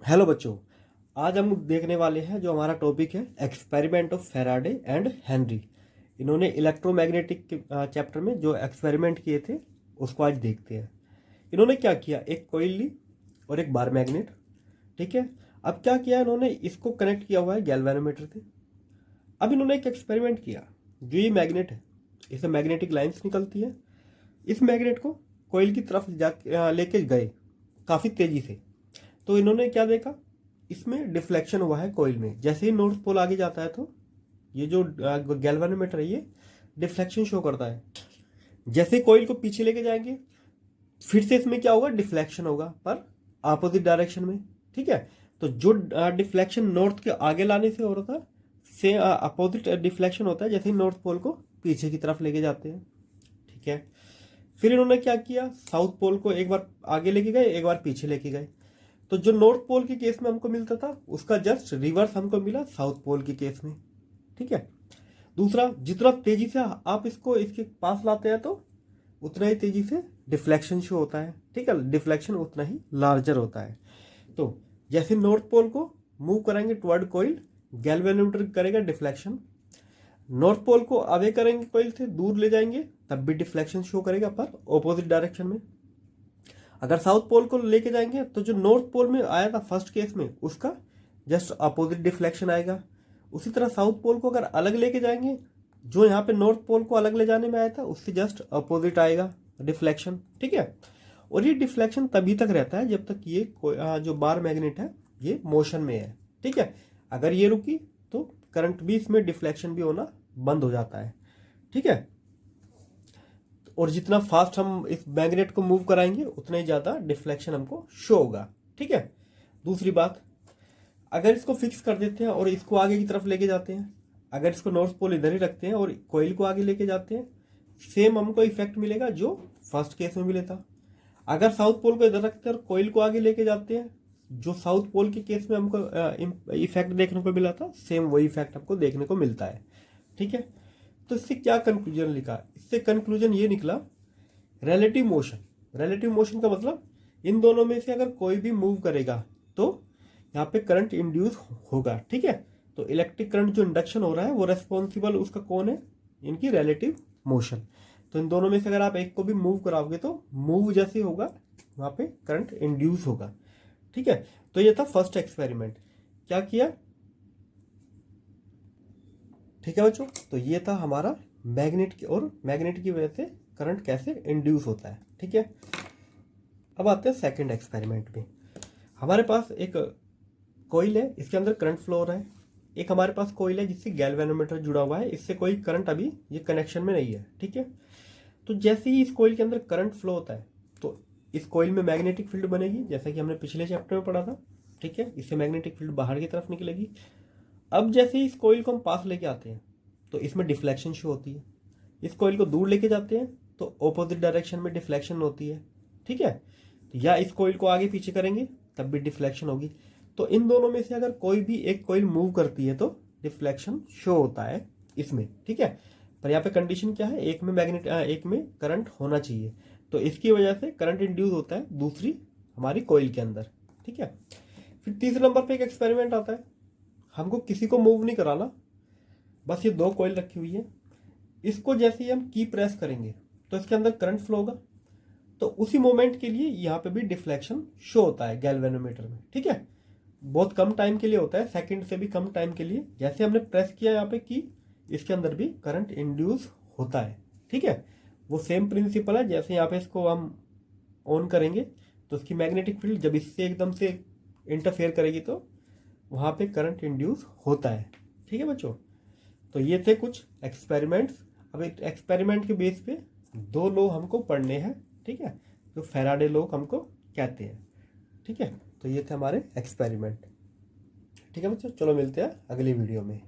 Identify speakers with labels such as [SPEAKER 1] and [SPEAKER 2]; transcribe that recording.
[SPEAKER 1] Hello बच्चों। आज हम देखने वाले हैं जो हमारा टॉपिक है experiment of Faraday and Henry. इन्होंने इलेक्ट्रोमैग्नेटिक चैप्टर में जो एक्सपेरिमेंट किए थे उसको आज देखते हैं। इन्होंने क्या किया, एक कॉइल ली और एक बार मैग्नेट। ठीक है, अब क्या किया इन्होंने, इसको कनेक्ट किया हुआ है गैल्वेनोमीटर से। अब इन्होंने एक एक्सपेरिमेंट किया। जो ये मैग्नेट है इससे मैग्नेटिक लाइंस निकलती है। इस मैग्नेट को कॉइल की तरफ जा लेके गए काफ़ी तेजी से। तो इन्होंने क्या देखा, इसमें डिफ्लेक्शन हुआ है कॉइल में। जैसे ही नॉर्थ पोल आगे जाता है तो ये जो गैल्वेनोमीटर है ये डिफ्लेक्शन शो करता है। जैसे ही कॉइल को पीछे लेके जाएंगे फिर से इसमें क्या होगा, डिफ्लेक्शन होगा पर अपोजिट डायरेक्शन में। ठीक है, तो जो डिफ्लेक्शन नॉर्थ के आगे लाने से हो रहा था से अपोजिट डिफ्लेक्शन होता है जैसे ही नॉर्थ पोल को पीछे की तरफ लेके जाते हैं। ठीक है, फिर इन्होंने क्या किया, साउथ पोल को एक बार आगे लेके गए एक बार पीछे लेके गए। तो जो नॉर्थ पोल के केस में हमको मिलता था उसका जस्ट रिवर्स हमको मिला साउथ पोल के केस में। ठीक है, दूसरा, जितना तेजी से आप इसको इसके पास लाते हैं तो उतना ही तेजी से डिफ्लेक्शन शो होता है। ठीक है, डिफ्लेक्शन उतना ही लार्जर होता है। तो जैसे नॉर्थ पोल को मूव करेंगे टुवर्ड कॉइल, गैल्वेनोमीटर करेगा डिफ्लेक्शन। नॉर्थ पोल को अवे करेंगे कॉइल से, दूर ले जाएंगे तब भी डिफ्लेक्शन शो करेगा पर ऑपोजिट डायरेक्शन में। अगर साउथ पोल को लेके जाएंगे तो जो नॉर्थ पोल में आया था फर्स्ट केस में उसका जस्ट अपोजिट डिफ्लेक्शन आएगा। उसी तरह साउथ पोल को अगर अलग लेके जाएंगे, जो यहाँ पे नॉर्थ पोल को अलग ले जाने में आया था उससे जस्ट अपोजिट आएगा डिफ्लेक्शन। ठीक है, और ये डिफ्लेक्शन तभी तक रहता है जब तक ये जो बार मैग्नेट है ये मोशन में है। ठीक है, अगर ये रुकी तो करंट भी इसमें डिफ्लेक्शन भी होना बंद हो जाता है। ठीक है, और जितना फास्ट हम इस मैग्नेट को मूव कराएंगे उतना ही ज़्यादा डिफ्लेक्शन हमको शो होगा। ठीक है, दूसरी बात, अगर इसको फिक्स कर देते हैं और इसको आगे की तरफ लेके जाते हैं, अगर इसको नॉर्थ पोल इधर ही रखते हैं और कोयल को आगे लेके जाते हैं, सेम हमको इफेक्ट मिलेगा जो फर्स्ट केस में मिले था। अगर साउथ पोल को इधर रखते हैं और कोयल को आगे लेके जाते हैं, जो साउथ पोल के केस में हमको इफेक्ट देखने को मिला था सेम वही इफेक्ट हमको देखने को मिलता है। ठीक है, तो इससे क्या कंक्लूजन लिखा, इससे कंक्लूजन ये निकला, रिलेटिव मोशन। रिलेटिव मोशन का मतलब इन दोनों में से अगर कोई भी मूव करेगा तो यहाँ पे करंट इंड्यूस होगा। ठीक है, तो इलेक्ट्रिक करंट जो इंडक्शन हो रहा है वो रेस्पॉन्सिबल उसका कौन है, इनकी रिलेटिव मोशन। तो इन दोनों में से अगर आप एक को भी मूव कराओगे तो मूव जैसे होगा वहाँ पे करंट इंड्यूस होगा। ठीक है, तो ये था फर्स्ट एक्सपेरिमेंट। क्या किया, ठीक है बच्चों, तो ये था हमारा मैग्नेट की, और मैग्नेट की वजह से करंट कैसे इंड्यूस होता है। ठीक है, अब आते हैं सेकंड एक्सपेरिमेंट में। हमारे पास एक कॉइल है, इसके अंदर करंट फ्लो हो रहा है। एक हमारे पास कॉइल है जिससे गैल्वेनोमीटर जुड़ा हुआ है, इससे कोई करंट अभी ये कनेक्शन में नहीं है। ठीक है, तो जैसे ही इस कॉइल के अंदर करंट फ्लो होता है तो इस कॉइल में मैग्नेटिक फील्ड बनेगी, जैसा कि हमने पिछले चैप्टर में पढ़ा था। ठीक है, इससे मैग्नेटिक फील्ड बाहर की तरफ निकलेगी। अब जैसे ही इस कॉइल को हम पास लेके आते हैं तो इसमें डिफ्लेक्शन शो होती है। इस कॉइल को दूर लेके जाते हैं तो ऑपोजिट डायरेक्शन में डिफ्लेक्शन होती है। ठीक है, तो या इस कॉइल को आगे पीछे करेंगे तब भी डिफ्लेक्शन होगी। तो इन दोनों में से अगर कोई भी एक कॉइल मूव करती है तो डिफ्लेक्शन शो होता है इसमें। ठीक है, पर यहाँ पे कंडीशन क्या है, एक में एक में करंट होना चाहिए, तो इसकी वजह से करंट इंड्यूस होता है दूसरी हमारी कॉइल के अंदर। ठीक है, फिर तीसरे नंबर पे एक एक्सपेरिमेंट आता है। हमको किसी को मूव नहीं कराना, बस ये दो कॉइल रखी हुई है। इसको जैसे ही हम की प्रेस करेंगे तो इसके अंदर करंट फ्लो होगा, तो उसी मोमेंट के लिए यहाँ पे भी डिफ्लेक्शन शो होता है गैल्वेनोमीटर में। ठीक है, बहुत कम टाइम के लिए होता है, सेकंड से भी कम टाइम के लिए। जैसे हमने प्रेस किया यहाँ पे की, इसके अंदर भी करंट इंड्यूस होता है। ठीक है, वो सेम प्रिंसिपल है। जैसे यहाँ पे इसको हम ऑन करेंगे तो उसकी मैग्नेटिक फील्ड जब इससे एकदम से इंटरफेयर करेगी तो वहाँ पे करंट इंड्यूस होता है। ठीक है बच्चों, तो ये थे कुछ एक्सपेरिमेंट्स। अब एक एक्सपेरिमेंट के बेस पे दो लॉ हमको पढ़ने हैं। ठीक है, जो फैराडे लॉ हमको कहते हैं। ठीक है, तो ये थे हमारे एक्सपेरिमेंट। ठीक है बच्चों, चलो मिलते हैं अगली वीडियो में।